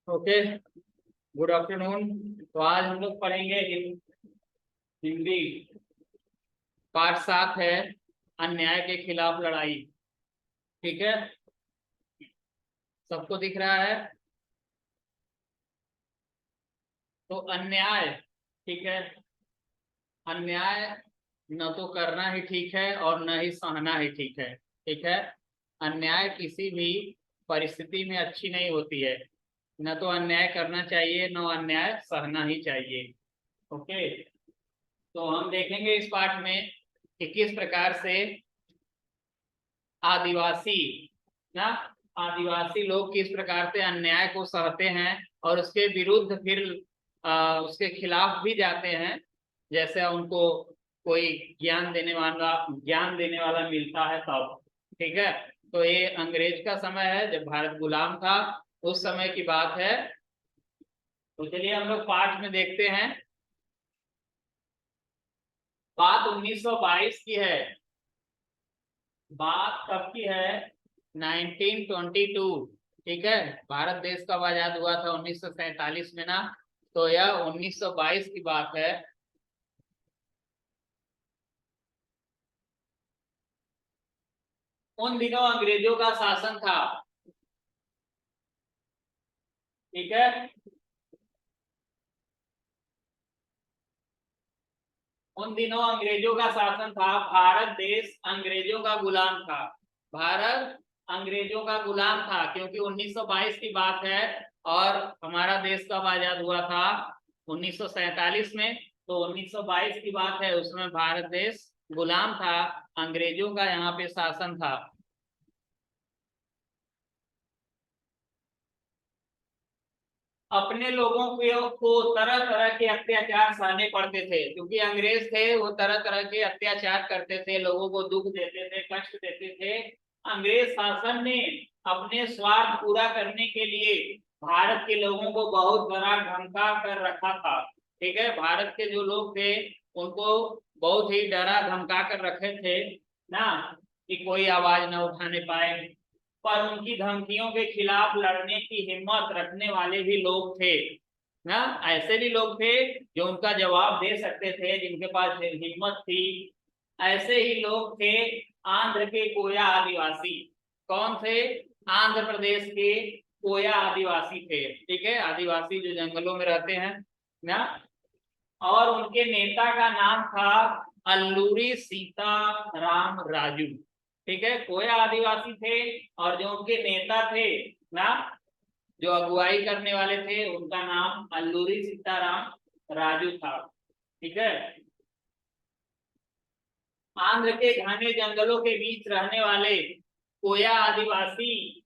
Okay, good afternoon. तो आज हम लोग पढ़ेंगे हिंदी। पाठ 7 है, अन्याय के खिलाफ लड़ाई। ठीक है, सबको दिख रहा है? तो अन्याय, ठीक है, अन्याय न तो करना ही ठीक है और न ही सहना ही ठीक है। ठीक है, अन्याय किसी भी परिस्थिति में अच्छी नहीं होती है। न तो अन्याय करना चाहिए, न अन्याय सहना ही चाहिए। ओके, तो हम देखेंगे इस पाठ में कि किस प्रकार से आदिवासी ना आदिवासी लोग किस प्रकार से अन्याय को सहते हैं और उसके विरुद्ध फिर उसके खिलाफ भी जाते हैं। जैसे उनको कोई ज्ञान देने वाला मिलता है तब। ठीक है, तो ये अंग्रेज का समय है जब भारत गुलाम था, उस समय की बात है। तो चलिए हम लोग पाठ में देखते हैं। बात 1922 की है। बात कब की है? 1922। ठीक है, भारत देश कब आजाद हुआ था? 1947 में ना। तो यह 1922 की बात है। उन दिनों अंग्रेजों का शासन था। ठीक है, उन दिनों अंग्रेजों का शासन था। भारत देश अंग्रेजों का गुलाम था। भारत अंग्रेजों का गुलाम था क्योंकि 1922 की बात है। और हमारा देश कब आजाद हुआ था? 1947 में। तो 1922 की बात है, उसमें भारत देश गुलाम था, अंग्रेजों का यहाँ पे शासन था। अपने लोगों को तरह तरह के अत्याचार सहने पड़ते थे क्योंकि अंग्रेज थे, वो तरह तरह के अत्याचार करते थे, लोगों को दुख देते थे, कष्ट देते थे। अंग्रेज शासन ने अपने स्वार्थ पूरा करने के लिए भारत के लोगों को बहुत डरा धमका कर रखा था। ठीक है, भारत के जो लोग थे उनको बहुत ही डरा धमका कर रखे थे ना, कि कोई आवाज न उठाने पाए। पर उनकी धमकियों के खिलाफ लड़ने की हिम्मत रखने वाले भी लोग थे ना। ऐसे भी लोग थे जो उनका जवाब दे सकते थे, जिनके पास हिम्मत थी। ऐसे ही लोग थे आंध्र के कोया आदिवासी। कौन थे? आंध्र प्रदेश के कोया आदिवासी थे। ठीक है, आदिवासी जो जंगलों में रहते हैं ना। और उनके नेता का नाम था अल्लूरी सीता राम राजू। ठीक है, कोया आदिवासी थे और जो उनके नेता थे ना, जो अगुवाई करने वाले थे, उनका नाम अल्लूरी सीताराम राजू था। ठीक है, आंध्र के घने जंगलों के बीच रहने वाले कोया आदिवासी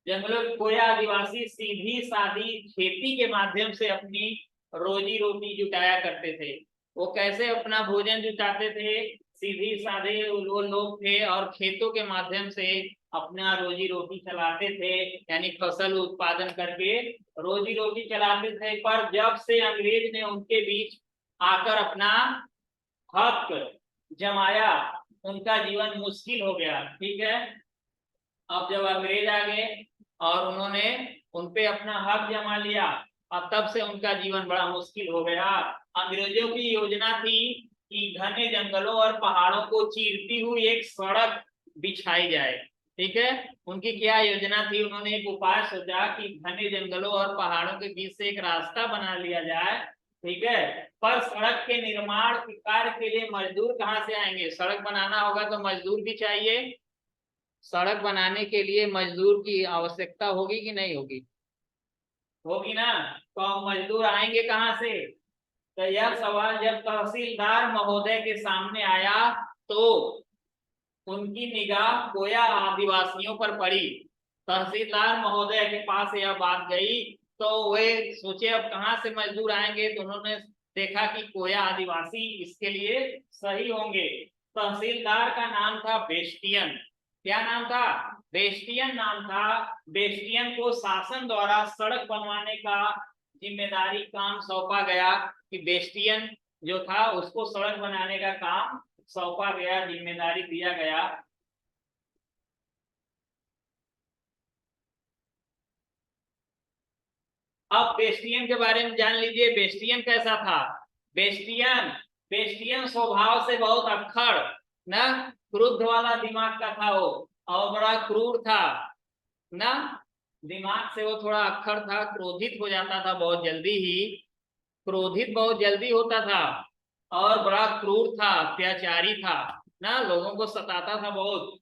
कोया आदिवासी सीधी सादी खेती के माध्यम से अपनी रोजी रोटी जुटाया करते थे। वो कैसे अपना भोजन जुटाते थे? सीधी साधे वो लोग थे और खेतों के माध्यम से अपना रोजी रोटी चलाते थे, यानी फसल उत्पादन करके रोजी रोटी चलाते थे। पर जब से अंग्रेज ने उनके बीच आकर अपना हक जमाया, उनका जीवन मुश्किल हो गया। ठीक है, अब जब अंग्रेज आ गए और उन्होंने उनपे अपना हक जमा लिया, अब तब से उनका जीवन बड़ा मुश्किल हो गया। अंग्रेजों की योजना थी कि घने जंगलों और पहाड़ों को चीरती हुई एक सड़क बिछाई जाए। ठीक है, उनकी क्या योजना थी? उन्होंने एक उपाय सोचा कि घने जंगलों और पहाड़ों के बीच से एक रास्ता बना लिया जाए। ठीक है, पर सड़क के निर्माण कार्य के लिए मजदूर कहाँ से आएंगे? सड़क बनाना होगा तो मजदूर भी चाहिए। सड़क बनाने के लिए मजदूर की आवश्यकता होगी कि नहीं होगी? होगी ना। तो मजदूर आएंगे कहाँ से? तो यह सवाल जब तहसीलदार महोदय के सामने आया तो उनकी निगाह कोया आदिवासियों पर पड़ी। तहसीलदार महोदय के पास यह बात गई तो वे सोचे अब कहाँ से मजदूर आएंगे, तो उन्होंने देखा कि कोया आदिवासी इसके लिए सही होंगे। तहसीलदार का नाम था बेस्टियन। क्या नाम था? बेस्टियन नाम था। बेस्टियन को शासन द्वारा सड़क बनवाने का जिम्मेदारी काम सौंपा गया, कि बेस्टियन जो था उसको सड़क बनाने का काम सौंपा गया, जिम्मेदारी दिया गया। । अब बेस्टियन के बारे में जान लीजिए। बेस्टियन कैसा था? बेस्टियन बेस्टियन स्वभाव से बहुत अक्खड़, ना क्रुद्ध वाला दिमाग का था वो, और बड़ा क्रूर था ना। दिमाग से वो थोड़ा अक्खड़ था, क्रोधित हो जाता था बहुत जल्दी ही, क्रोधित बहुत जल्दी होता था, और बड़ा क्रूर था, अत्याचारी था ना, लोगों को सताता था बहुत।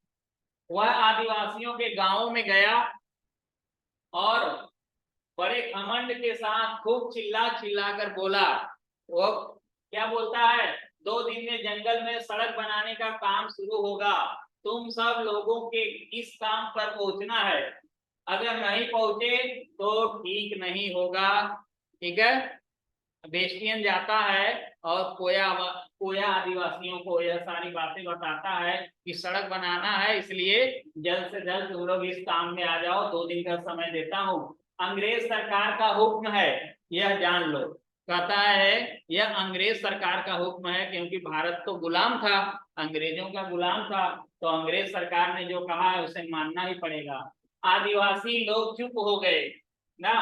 वह आदिवासियों के गांवों में गया और बड़े घमंड के साथ खूब चिल्ला चिल्ला कर बोला। वो क्या बोलता है? 2 दिन में जंगल में सड़क बनाने का काम शुरू होगा, तुम सब लोगों के इस काम पर पहुंचना है, अगर नहीं पहुंचे तो ठीक नहीं होगा। ठीक है। बेस्टियन जाता है और कोया कोया आदिवासियों को यह सारी बातें बताता है कि सड़क बनाना है, इसलिए जल्द से जल्द तुम लोग इस काम में आ जाओ, 2 दिन का समय देता हूँ, अंग्रेज सरकार का हुक्म है, यह जान लो। कहता है यह अंग्रेज सरकार का हुक्म है, क्योंकि भारत तो गुलाम था, अंग्रेजों का गुलाम था, तो अंग्रेज सरकार ने जो कहा है उसे मानना ही पड़ेगा। आदिवासी लोग चुप हो गए ना,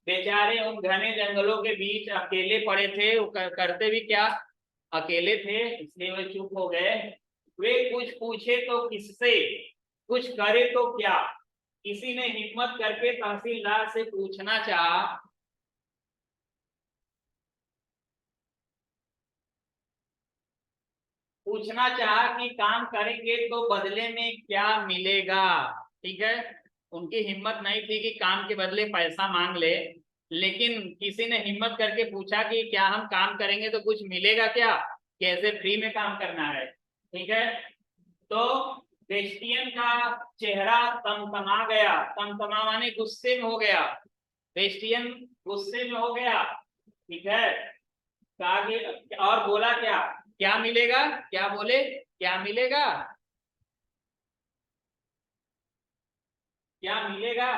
बेचारे उन घने जंगलों के बीच अकेले पड़े थे, वो करते भी क्या, अकेले थे, इसलिए वे चुप हो गए। वे कुछ पूछे तो किससे, कुछ करे तो क्या। किसी ने हिम्मत करके तहसीलदार से पूछना चाहा कि काम करेंगे तो बदले में क्या मिलेगा। ठीक है। उनकी हिम्मत नहीं थी कि काम के बदले पैसा मांग ले, लेकिन किसी ने हिम्मत करके पूछा कि क्या हम काम करेंगे तो कुछ मिलेगा क्या, कैसे फ्री में काम करना है। ठीक है। तो क्रिश्चियन का चेहरा तमतमा गया, तमतमा माने गुस्से में हो गया, क्रिश्चियन गुस्से में हो गया। ठीक है। कहा कि और बोला क्या, क्या मिलेगा, क्या बोले, क्या मिलेगा, क्या मिलेगा?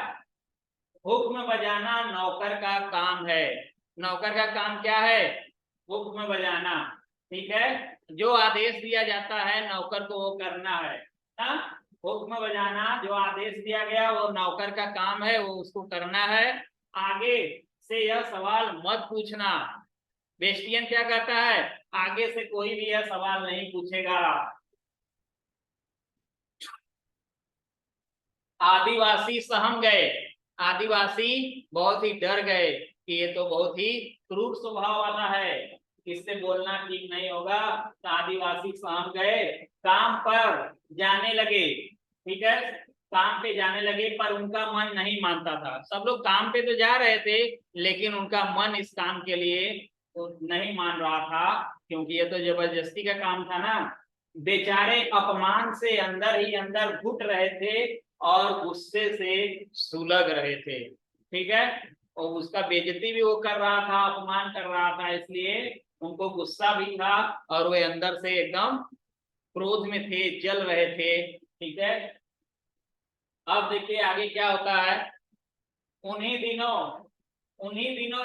हुक्म बजाना नौकर का काम है। नौकर का काम क्या है? हुक्म बजाना। ठीक है। जो आदेश दिया जाता है नौकर को वो करना है ना। हुक्म बजाना, जो आदेश दिया गया वो नौकर का काम है, वो उसको करना है। आगे से यह सवाल मत पूछना। बेस्टियन क्या कहता है? आगे से कोई भी यह सवाल नहीं पूछेगा। आदिवासी सहम गए, आदिवासी बहुत ही डर गए कि ये तो बहुत ही क्रूर स्वभाव वाला है, इससे बोलना ठीक नहीं होगा। तो आदिवासी सहम गए, काम पर जाने लगे। ठीक है। काम पे जाने लगे, पर उनका मन नहीं मानता था। सब लोग काम पे तो जा रहे थे, लेकिन उनका मन इस काम के लिए तो नहीं मान रहा था, क्योंकि ये तो जबरदस्ती का काम था ना। बेचारे अपमान से अंदर ही अंदर घुट रहे थे और गुस्से से सुलग रहे थे। ठीक है। और उसका बेइज्जती भी वो कर रहा था, अपमान कर रहा था, इसलिए उनको गुस्सा भी था, और वे अंदर से एकदम क्रोध में थे, जल रहे थे। ठीक है। अब देखिए आगे क्या होता है। उन्हीं दिनों उन्हीं दिनों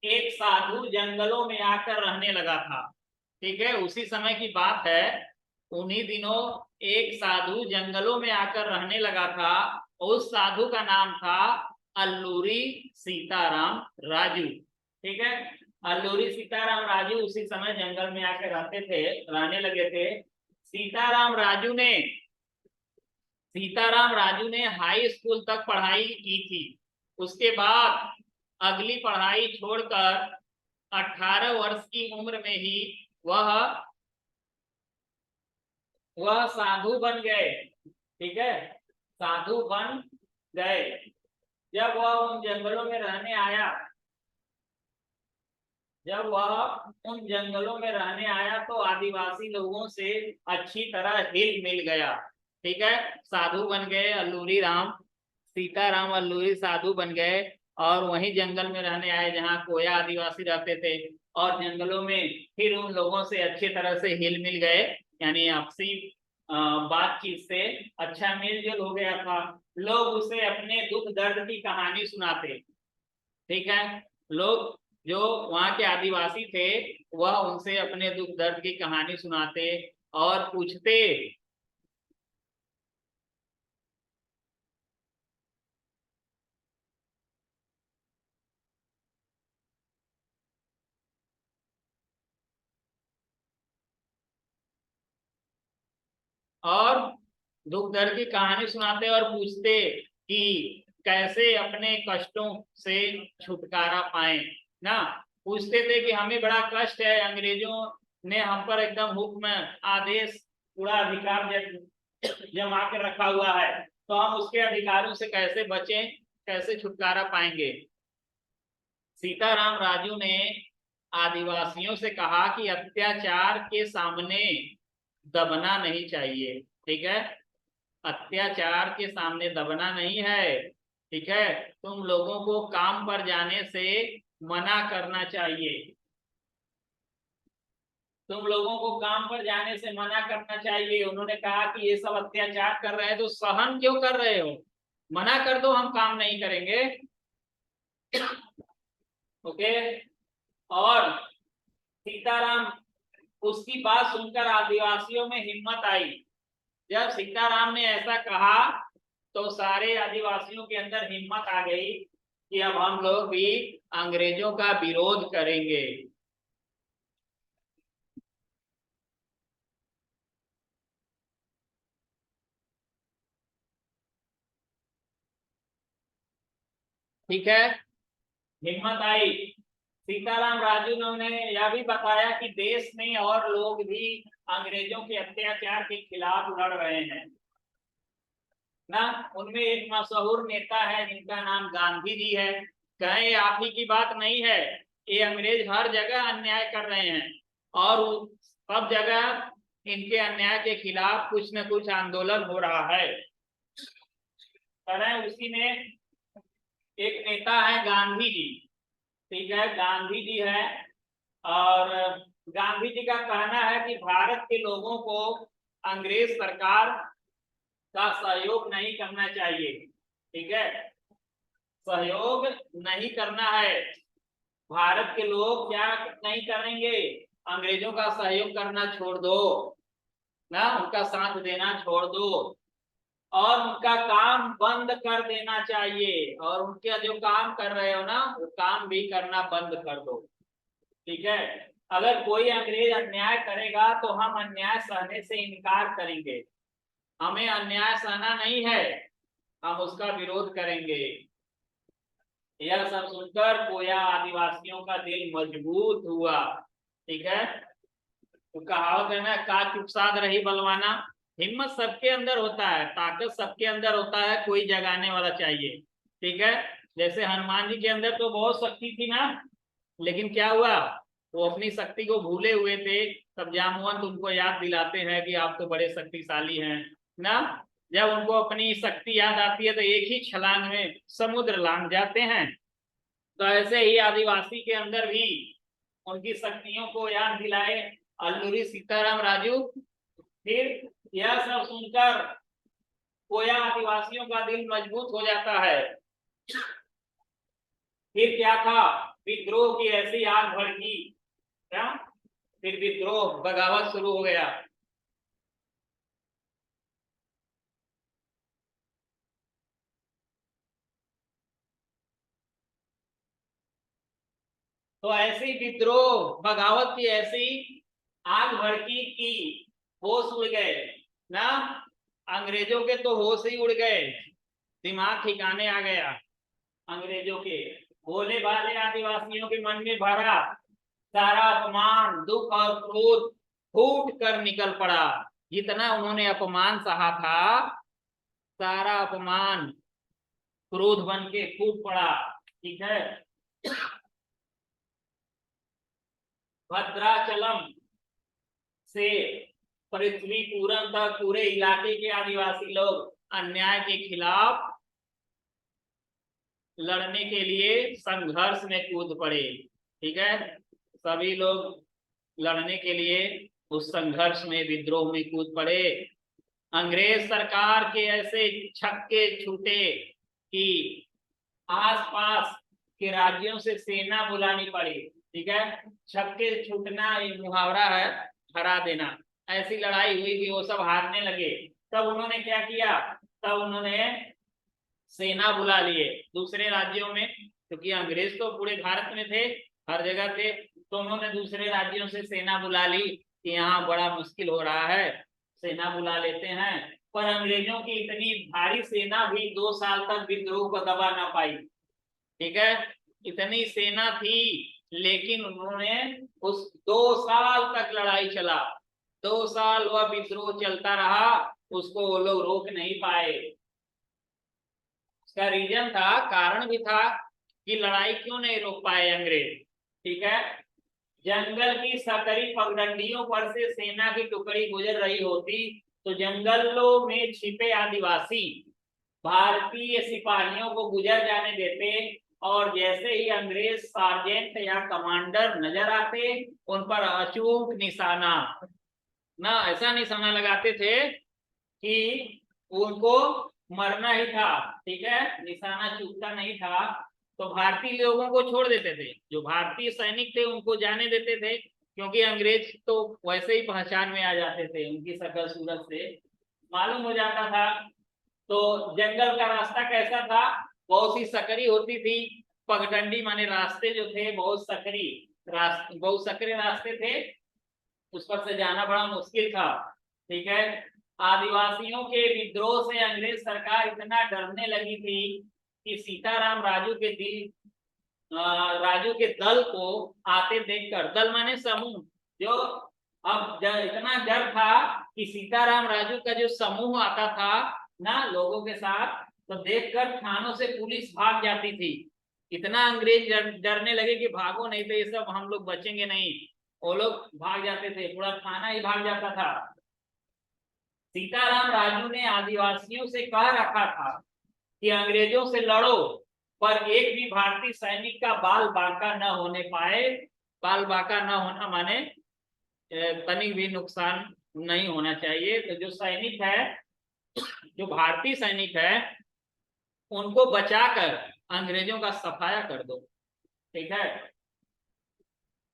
एक साधु जंगलों में आकर रहने लगा था। ठीक है। उसी समय की बात है। उन्हीं दिनों एक साधु जंगलों में आकर रहने लगा था। उस साधु का नाम था अल्लूरी सीताराम राजू। ठीक है। अल्लूरी सीताराम राजू उसी समय जंगल में आकर रहते थे, रहने लगे थे। सीताराम राजू ने सीताराम राजू ने हाई स्कूल तक पढ़ाई की थी। उसके बाद अगली पढ़ाई छोड़कर 18 वर्ष की उम्र में ही वह साधु बन गए। ठीक है। साधु बन गए। जब वह उन जंगलों में रहने आया जब वह उन जंगलों में रहने आया तो आदिवासी लोगों से अच्छी तरह हिल मिल गया। ठीक है। साधु बन गए अल्लूरी राम, सीताराम अल्लूरी साधु बन गए, और वहीं जंगल में रहने आए जहाँ कोया आदिवासी रहते थे, और जंगलों में फिर उन लोगों से अच्छी तरह से हिल मिल गए, यानी आपसी बातचीत से अच्छा मेल जोल हो गया था। लोग उसे अपने दुख दर्द की कहानी सुनाते। ठीक है। लोग जो वहाँ के आदिवासी थे वह उनसे अपने दुख दर्द की कहानी सुनाते और पूछते। और दुख दर्द की कहानी सुनाते और पूछते कि कैसे अपने कष्टों से छुटकारा पाए ना। पूछते थे कि हमें बड़ा कष्ट है, अंग्रेजों ने हम पर एकदम हुक्म आदेश पूरा अधिकार जमा कर रखा हुआ है, तो हम उसके अधिकारों से कैसे बचें, कैसे छुटकारा पाएंगे। सीताराम राजू ने आदिवासियों से कहा कि अत्याचार के सामने दबना नहीं चाहिए, ठीक है, अत्याचार के सामने दबना नहीं है, ठीक है, तुम लोगों को काम पर जाने से मना करना चाहिए, तुम लोगों को काम पर जाने से मना करना चाहिए। उन्होंने कहा कि ये सब अत्याचार कर रहे हैं तो सहन क्यों कर रहे हो, मना कर दो, हम काम नहीं करेंगे। ओके। और सीताराम, उसकी बात सुनकर आदिवासियों में हिम्मत आई। जब सीताराम ने ऐसा कहा तो सारे आदिवासियों के अंदर हिम्मत आ गई कि अब हम लोग भी अंग्रेजों का विरोध करेंगे। ठीक है, हिम्मत आई। सीताराम राजू ने उन्हें यह भी बताया कि देश में और लोग भी अंग्रेजों के अत्याचार के खिलाफ लड़ रहे हैं ना। उनमें एक मशहूर नेता है जिनका नाम गांधी जी है। कहें आप ही की बात नहीं है, ये अंग्रेज हर जगह अन्याय कर रहे हैं और सब जगह इनके अन्याय के खिलाफ कुछ न कुछ आंदोलन हो रहा है। उसी में एक नेता है गांधी जी, ठीक है, गांधी जी है। और गांधी जी का कहना है कि भारत के लोगों को अंग्रेज सरकार का सहयोग नहीं करना चाहिए, ठीक है, सहयोग नहीं करना है। भारत के लोग क्या नहीं करेंगे, अंग्रेजों का सहयोग करना छोड़ दो ना, उनका साथ देना छोड़ दो और उनका काम बंद कर देना चाहिए, और उनके जो काम कर रहे हो ना वो काम भी करना बंद कर दो, ठीक है। अगर कोई अंग्रेज अन्याय करेगा तो हम अन्याय सहने से इनकार करेंगे, हमें अन्याय सहना नहीं है, हम उसका विरोध करेंगे। यह सब सुनकर कोया आदिवासियों का दिल मजबूत हुआ, ठीक है। तो कहावत है ना, का चुपसाद रही बलवाना। हिम्मत सबके अंदर होता है, ताकत सबके अंदर होता है, कोई जगाने वाला चाहिए, ठीक है। जैसे हनुमान जी के अंदर तो बहुत शक्ति थी ना, लेकिन क्या हुआ, वो अपनी शक्ति को भूले हुए थे। तब जामवंत उनको याद दिलाते हैं कि आप तो बड़े शक्तिशाली हैं ना। जब उनको अपनी शक्ति याद आती है तो एक ही छलांग में समुद्र लांग जाते हैं। तो ऐसे ही आदिवासी के अंदर भी उनकी शक्तियों को याद दिलाए अल्लूरी सीताराम राजू। फिर यह सब सुनकर कोया आदिवासियों का दिल मजबूत हो जाता है। फिर क्या था, विद्रोह की ऐसी आग भड़की, क्या, फिर विद्रोह बगावत शुरू हो गया। तो ऐसी विद्रोह बगावत की ऐसी आग भड़की की होश उड़ गए ना, अंग्रेजों के तो होश ही उड़ गए, दिमाग ठिकाने आ गया अंग्रेजों के। भोले भाले आदिवासियों के मन में भरा सारा अपमान दुख और क्रोध फूट कर निकल पड़ा। जितना उन्होंने अपमान सहा था, सारा अपमान क्रोध बन के फूट पड़ा, ठीक है। भद्राचलम से पृथ्वी पूरन तक पूरे इलाके के आदिवासी लोग अन्याय के खिलाफ लड़ने के लिए संघर्ष में कूद पड़े, ठीक है। सभी लोग लड़ने के लिए उस संघर्ष में विद्रोह में कूद पड़े। अंग्रेज सरकार के ऐसे छक्के छूटे कि आसपास के राज्यों से सेना बुलानी पड़ी, ठीक है। छक्के छूटना एक मुहावरा है, हरा देना। ऐसी लड़ाई हुई कि वो सब हारने लगे। तब उन्होंने क्या किया, तब उन्होंने सेना बुला लिए दूसरे राज्यों में, क्योंकि अंग्रेज तो पूरे भारत में थे, हर जगह थे। तो उन्होंने दूसरे राज्यों से सेना बुला ली कि यहाँ बड़ा मुश्किल हो रहा है, सेना बुला लेते हैं। पर अंग्रेजों की इतनी भारी सेना भी 2 साल तक विद्रोह को दबा ना पाई। ठीक है, इतनी सेना थी, लेकिन उन्होंने उस 2 साल तक लड़ाई चला, 2 साल वह विद्रोह चलता रहा, उसको वो लोग रोक नहीं पाए। उसका रीजन था, कारण भी था कि लड़ाई क्यों नहीं रोक पाए अंग्रेज। ठीक है, जंगल की सकरी पगडंडियों पर से सेना की टुकड़ी गुजर रही होती तो जंगलों में छिपे आदिवासी भारतीय सिपाहियों को गुजर जाने देते, और जैसे ही अंग्रेज सार्जेंट या कमांडर नजर आते, उन पर अचूक निशाना, ना ऐसा निशाना लगाते थे कि उनको मरना ही था। ठीक है, निशाना चूकता नहीं था। तो भारतीय लोगों को छोड़ देते थे, जो भारतीय सैनिक थे उनको जाने देते थे, क्योंकि अंग्रेज तो वैसे ही पहचान में आ जाते थे, उनकी शक्ल सूरत से मालूम हो जाता था। तो जंगल का रास्ता कैसा था, बहुत सी सकरी होती थी, पगडंडी माने रास्ते जो थे बहुत सकरी रास्ते, बहुत सकरे रास्ते थे, उस पर से जाना बड़ा मुश्किल था। ठीक है, आदिवासियों के विद्रोह से अंग्रेज सरकार इतना डरने लगी थी कि सीताराम राजू के दल को आते देखकर, दल माने समूह, जो अब इतना डर था कि सीताराम राजू का जो समूह आता था ना लोगों के साथ, तो देखकर थानों से पुलिस भाग जाती थी। इतना अंग्रेज डरने लगे कि भागो नहीं तो ये सब हम लोग बचेंगे नहीं, वो लोग भाग जाते थे, पूरा थाना ही भाग जाता था। सीताराम राजू ने आदिवासियों से कह रखा था कि अंग्रेजों से लड़ो, पर एक भी भारतीय सैनिक का बाल बांका न होने पाए। बाल बांका न होना माने तनिक भी नुकसान नहीं होना चाहिए। तो जो सैनिक है, जो भारतीय सैनिक है, उनको बचाकर अंग्रेजों का सफाया कर दो। ठीक है,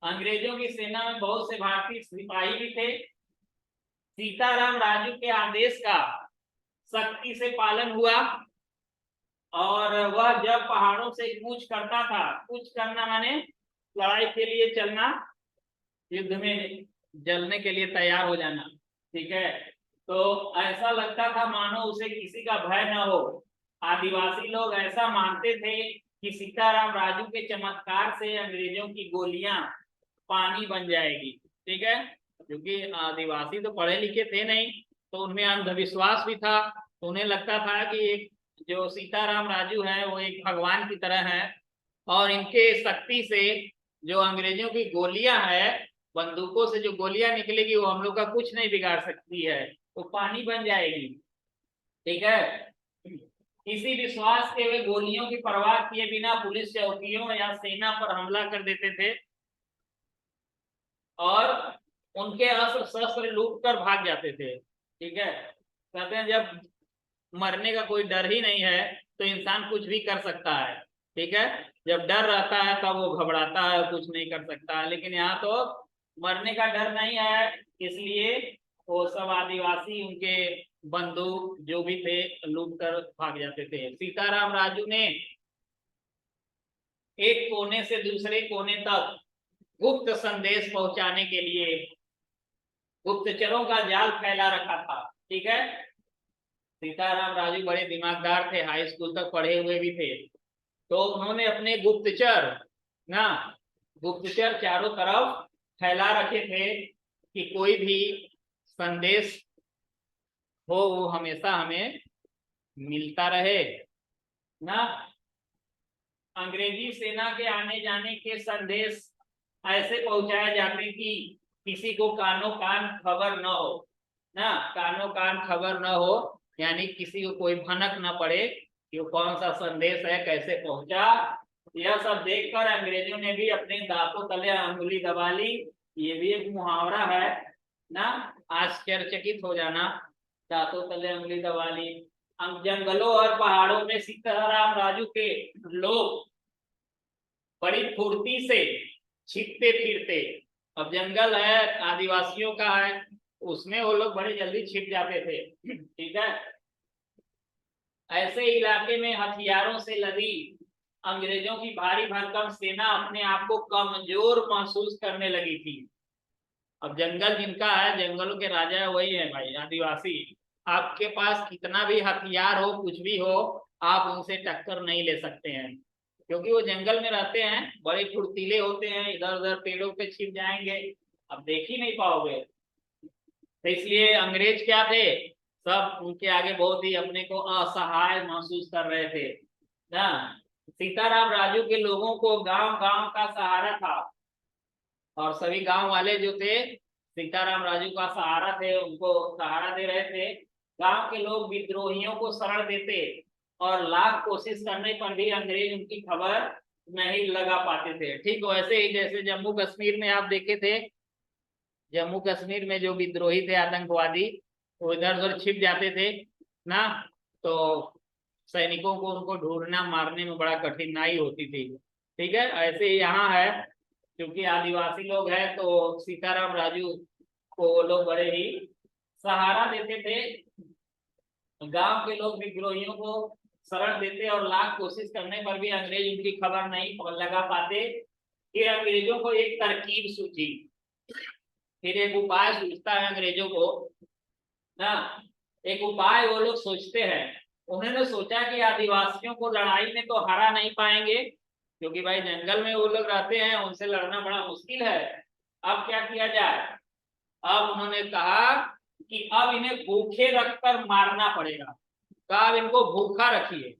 अंग्रेजों की सेना में बहुत से भारतीय सिपाही भी थे। सीताराम राजू के आदेश का सख्ती से पालन हुआ, और वह जब पहाड़ों से कूच करता था, कूच करना माने लड़ाई के लिए चलना, युद्ध में जलने के लिए तैयार हो जाना। ठीक है, तो ऐसा लगता था मानो उसे किसी का भय न हो। आदिवासी लोग ऐसा मानते थे कि सीताराम राजू के चमत्कार से अंग्रेजों की गोलियां पानी बन जाएगी। ठीक है, क्योंकि आदिवासी तो पढ़े लिखे थे नहीं, तो उनमें अंधविश्वास भी था। तो उन्हें लगता था कि एक जो सीताराम राजू है वो एक भगवान की तरह है, और इनके शक्ति से जो अंग्रेजों की गोलियां है, बंदूकों से जो गोलियां निकलेगी वो हम लोग का कुछ नहीं बिगाड़ सकती है, वो पानी बन जाएगी। ठीक है, इसी विश्वास के वे गोलियों की परवाह किए बिना पुलिस चौकियों या सेना पर हमला कर देते थे, और उनके अस्त्र शस्त्र लूट कर भाग जाते थे। ठीक है, कहते हैं जब मरने का कोई डर ही नहीं है तो इंसान कुछ भी कर सकता है। ठीक है, जब डर रहता है तब वो घबराता है, कुछ नहीं कर सकता है, लेकिन यहाँ तो मरने का डर नहीं है, इसलिए वो सब आदिवासी उनके बंदूक जो भी थे लूट कर भाग जाते थे। सीताराम राजू ने एक कोने से दूसरे कोने तक गुप्त संदेश पहुंचाने के लिए गुप्तचरों का जाल फैला रखा था। ठीक है, सीताराम राजू बड़े दिमागदार थे, हाई स्कूल तक पढ़े हुए भी थे, तो उन्होंने अपने गुप्तचर ना गुप्तचर चारों तरफ फैला रखे थे कि कोई भी संदेश हो वो हमेशा हमें मिलता रहे ना। अंग्रेजी सेना के आने जाने के संदेश ऐसे पहुंचाए जाते कि किसी को कानो कान खबर न हो ना, कानो कान खबर न हो, यानी किसी को कोई भनक न पड़े कि वो कौन सा संदेश है, कैसे पहुंचा। यह सब देखकर अंग्रेजों ने भी अपने दांतों तले अंगुली दबा ली। ये भी एक मुहावरा है ना, आश्चर्यचकित हो जाना, दांतों तले अंगुली दबा ली। जंगलों और पहाड़ों में सीताराम राजू के लोग बड़ी फुर्ती से छिपते फिरते, अब जंगल है आदिवासियों का है, उसमें वो लोग बड़े जल्दी छिप जाते थे। ठीक है, ऐसे इलाके में हथियारों से लदी अंग्रेजों की भारी भरकम सेना अपने आप को कमजोर महसूस करने लगी थी। अब जंगल जिनका है, जंगलों के राजा है, वही है भाई आदिवासी। आपके पास कितना भी हथियार हो, कुछ भी हो, आप उनसे टक्कर नहीं ले सकते हैं, क्योंकि वो जंगल में रहते हैं, बड़े फुर्तीले होते हैं, इधर उधर पेड़ों पे छिप जाएंगे, अब देख ही नहीं पाओगे। तो इसलिए अंग्रेज क्या थे, सब उनके आगे बहुत ही अपने को असहाय महसूस कर रहे थे ना। सीताराम राजू के लोगों को गांव गांव का सहारा था, और सभी गांव वाले जो थे सीताराम राजू का सहारा थे, उनको सहारा दे रहे थे। गांव के लोग विद्रोहियों को शरण देते, और लाख कोशिश करने पर भी अंग्रेज उनकी खबर नहीं लगा पाते थे। ठीक वैसे ही जैसे जम्मू कश्मीर में आप देखे थे, जम्मू कश्मीर में जो विद्रोही थे आतंकवादी, वो इधर उधर छिप जाते थे ना, तो सैनिकों को उनको ढूंढना मारने में बड़ा कठिनाई होती थी। ठीक है, ऐसे ही यहाँ है, क्योंकि आदिवासी लोग हैं तो सीताराम राजू को वो लोग बड़े ही सहारा देते थे। गांव के लोग विद्रोहियों को शरण देते, और लाख कोशिश करने पर भी अंग्रेज उनकी खबर नहीं लगा पाते। फिर अंग्रेजों को एक तरकीब सूझी, फिर एक उपाय सूझता है अंग्रेजों को ना। एक उपाय वो लोग सोचते हैं। उन्होंने सोचा कि आदिवासियों को लड़ाई में तो हरा नहीं पाएंगे, क्योंकि भाई जंगल में वो लोग रहते हैं, उनसे लड़ना बड़ा मुश्किल है। अब क्या किया जाए? अब उन्होंने कहा कि अब इन्हें भूखे रखकर मारना पड़ेगा। तो अब इनको भूखा रखिए,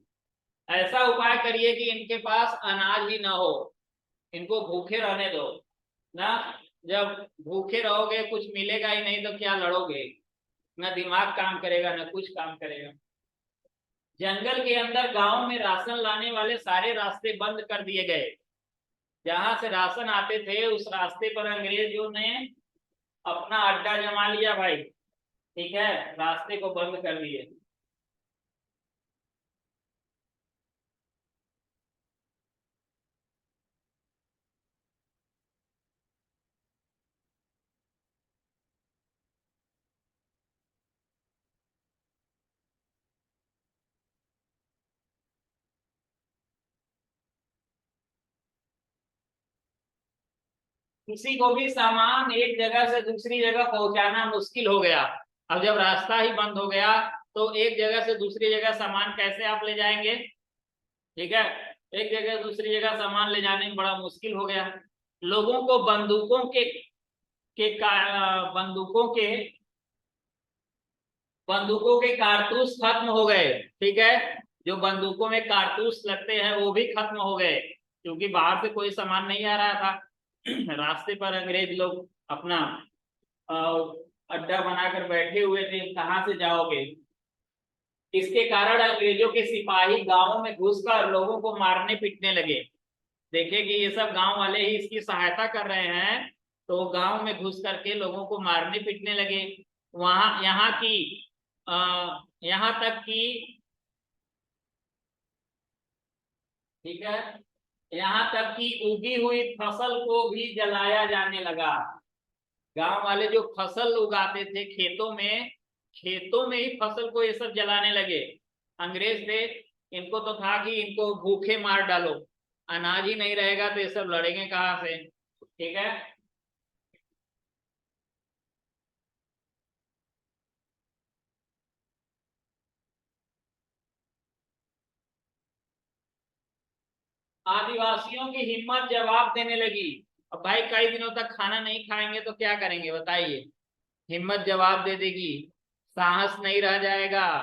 ऐसा उपाय करिए कि इनके पास अनाज ही ना हो, इनको भूखे रहने दो ना। जब भूखे रहोगे, कुछ मिलेगा ही नहीं, तो क्या लड़ोगे? ना दिमाग काम करेगा, ना कुछ काम करेगा। जंगल के अंदर गांव में राशन लाने वाले सारे रास्ते बंद कर दिए गए। जहां से राशन आते थे उस रास्ते पर अंग्रेजों ने अपना अड्डा जमा लिया भाई। ठीक है, रास्ते को बंद कर दिए। किसी को भी सामान एक जगह से दूसरी जगह पहुंचाना मुश्किल हो गया। अब जब रास्ता ही बंद हो गया, तो एक जगह से दूसरी जगह सामान कैसे आप ले जाएंगे? ठीक है, एक जगह से दूसरी जगह सामान ले जाने में बड़ा मुश्किल हो गया। लोगों को बंदूकों के कारतूस खत्म हो गए। ठीक है, जो बंदूकों में कारतूस लगते हैं वो भी खत्म हो गए, क्योंकि बाहर से कोई सामान नहीं आ रहा था। रास्ते पर अंग्रेज लोग अपना अ, अड्डा बनाकर बैठे हुए थे, कहाँ से जाओगे? इसके कारण अंग्रेजों के सिपाही गांवों में घुसकर लोगों को मारने पीटने लगे। देखे कि ये सब गांव वाले ही इसकी सहायता कर रहे हैं, तो गांव में घुस करके लोगों को मारने पीटने लगे। वहां यहाँ तक कि ठीक है, यहाँ तक कि उगी हुई फसल को भी जलाया जाने लगा। गांव वाले जो फसल उगाते थे खेतों में ही फसल को ये सब जलाने लगे। अंग्रेज थे, इनको तो था कि इनको भूखे मार डालो, अनाज ही नहीं रहेगा तो ये सब लड़ेंगे कहाँ से? ठीक है, आदिवासियों की हिम्मत जवाब देने लगी। अब भाई कई दिनों तक खाना नहीं खाएंगे तो क्या करेंगे बताइए? हिम्मत जवाब दे देगी, साहस नहीं रह जाएगा।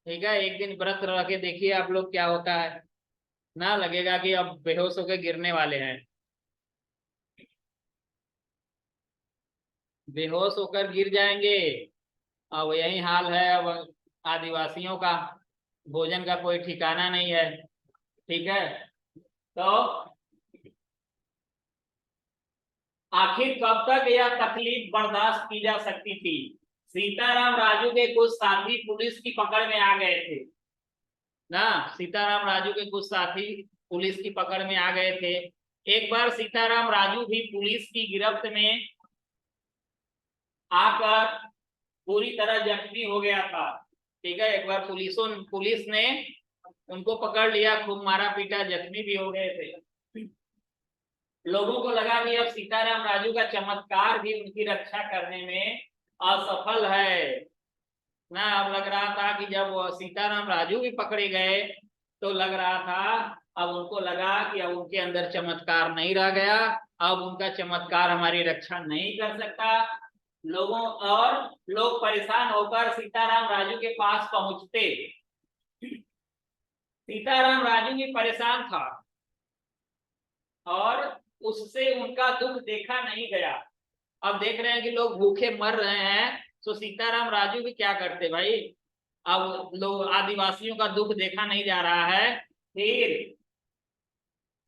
ठीक है, एक दिन व्रत रह के देखिए आप लोग क्या होता है ना, लगेगा कि अब बेहोश होकर गिरने वाले हैं। बेहोश होकर गिर जाएंगे। अब यही हाल है अब आदिवासियों का, भोजन का कोई ठिकाना नहीं है। ठीक है, तो आखिर कब तक यह तकलीफ बर्दाश्त की जा सकती थी? सीताराम राजू के कुछ साथी पुलिस की पकड़ में आ गए थे ना। सीताराम राजू के कुछ साथी पुलिस की पकड़ में आ गए थे। एक बार सीताराम राजू भी पुलिस की गिरफ्त में आकर पूरी तरह जख्मी हो गया था। ठीक है, एक बार पुलिस ने उनको पकड़ लिया, खूब मारा पीटा, जख्मी भी हो गए थे। लोगों को लगा कि अब सीताराम राजू का चमत्कार भी उनकी रक्षा करने में असफल है ना। अब लग रहा था कि जब वो सीताराम राजू भी पकड़े गए तो लग रहा था, अब उनको लगा कि अब उनके अंदर चमत्कार नहीं रह गया, अब उनका चमत्कार हमारी रक्षा नहीं कर सकता। लोगों और लोग परेशान होकर सीताराम राजू के पास पहुंचते। सीताराम राजू भी परेशान था और उससे उनका दुख देखा नहीं गया। अब देख रहे हैं कि लोग भूखे मर रहे हैं, तो सीताराम राजू भी क्या करते भाई। अब लोग आदिवासियों का दुख देखा नहीं जा रहा है। फिर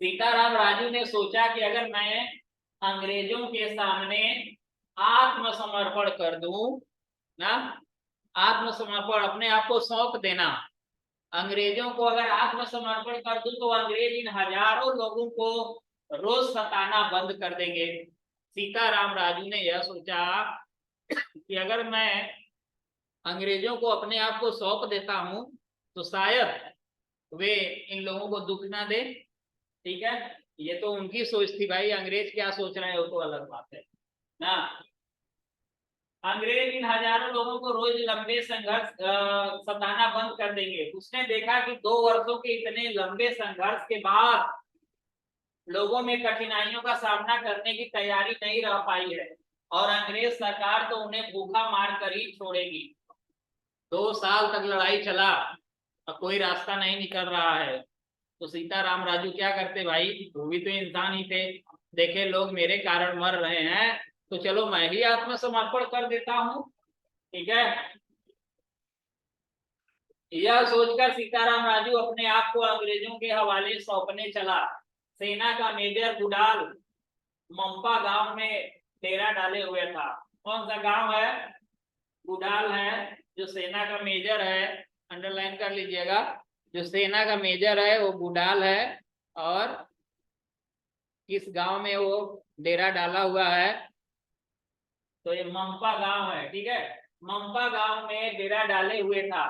सीताराम राजू ने सोचा कि अगर मैं अंग्रेजों के सामने आत्मसमर्पण कर दूं ना, आत्मसमर्पण अपने आप को सौंप देना, अंग्रेजों को अगर आत्मसमर्पण कर दूं तो अंग्रेज इन हजारों लोगों को रोज सताना बंद कर देंगे। सीताराम राजू ने यह सोचा कि अगर मैं अंग्रेजों को अपने आप को सौंप देता हूं तो शायद वे इन लोगों को दुख ना दे। ठीक है, ये तो उनकी सोच थी भाई, अंग्रेज क्या सोच रहे हैं वो तो अलग बात है ना। अंग्रेज इन हजारों लोगों को रोज लंबे संघर्ष सताना बंद कर देंगे। उसने देखा कि 2 वर्षों के इतने लंबे संघर्ष के बाद लोगों में कठिनाइयों का सामना करने की तैयारी नहीं रह पाई है और अंग्रेज सरकार तो उन्हें भूखा मार कर ही छोड़ेगी। 2 साल तक लड़ाई चला और कोई रास्ता नहीं निकल रहा है, तो सीताराम राजू क्या करते भाई, वो भी तो इंसान ही थे। देखे लोग मेरे कारण मर रहे हैं तो चलो मैं ही आत्मसमर्पण कर देता हूं। ठीक है, यह सोचकर सीताराम राजू अपने आप को अंग्रेजों के हवाले सौंपने चला। सेना का मेजर गुडाल मंपा गांव में डेरा डाले हुए था। कौन सा गांव है? गुडाल है। जो सेना का मेजर है, अंडरलाइन कर लीजिएगा, जो सेना का मेजर है वो गुडाल है। और किस गांव में वो डेरा डाला हुआ है? तो ये मंपा गांव है। ठीक है, मंपा गांव में डेरा डाले हुए था।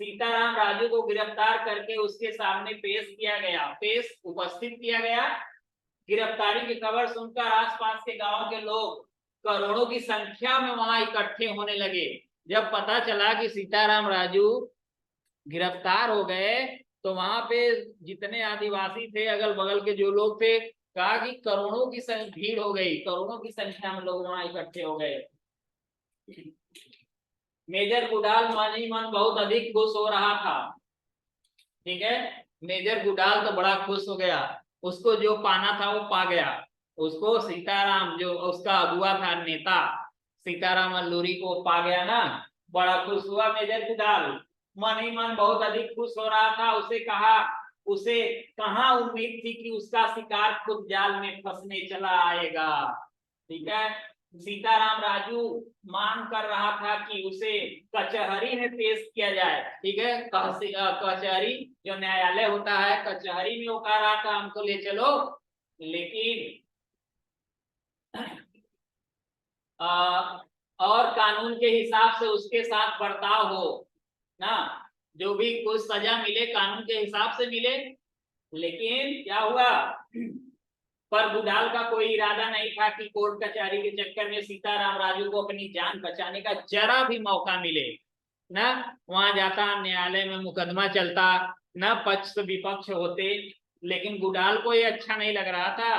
सीताराम राजू को गिरफ्तार करके उसके सामने पेश किया गया, पेश उपस्थित किया गया। गिरफ्तारी की खबर सुनकर आसपास के गांव के लोग करोड़ों की संख्या में वहां इकट्ठे होने लगे। जब पता चला कि सीताराम राजू गिरफ्तार हो गए तो वहां पे जितने आदिवासी थे, अगल बगल के जो लोग थे, कहा कि करोड़ों की भीड़ हो गई, करोड़ों की संख्या में लोग वहां इकट्ठे हो गए। मेजर गुडाल मन ही मन बहुत अधिक खुश हो रहा था। ठीक है, मेजर गुडाल तो बड़ा खुश हो गया, उसको जो पाना था वो पा गया। उसको सीताराम जो उसका अगुआ था, नेता सीताराम अल्लूरी को पा गया ना, बड़ा खुश हुआ मेजर गुडाल। मन ही मन बहुत अधिक खुश हो रहा था। उसे कहाँ उम्मीद थी कि उसका शिकार खुद जाल में फंसने चला आएगा। ठीक है, सीताराम राजू मांग कर रहा था कि उसे कचहरी में पेश किया जाए। ठीक है, कचहरी जो न्यायालय होता है, कचहरी में वो कह रहा था हमको ले चलो, लेकिन और कानून के हिसाब से उसके साथ बर्ताव हो ना, जो भी कुछ सजा मिले कानून के हिसाब से मिले। लेकिन क्या हुआ, पर गुडाल का कोई इरादा नहीं था कि कोर्ट कचहरी के चक्कर में सीताराम राजू को अपनी जान बचाने का जरा भी मौका मिले ना। वहां जाता, न्यायालय में मुकदमा चलता ना, पक्ष विपक्ष होते, लेकिन गुडाल को ये अच्छा नहीं लग रहा था।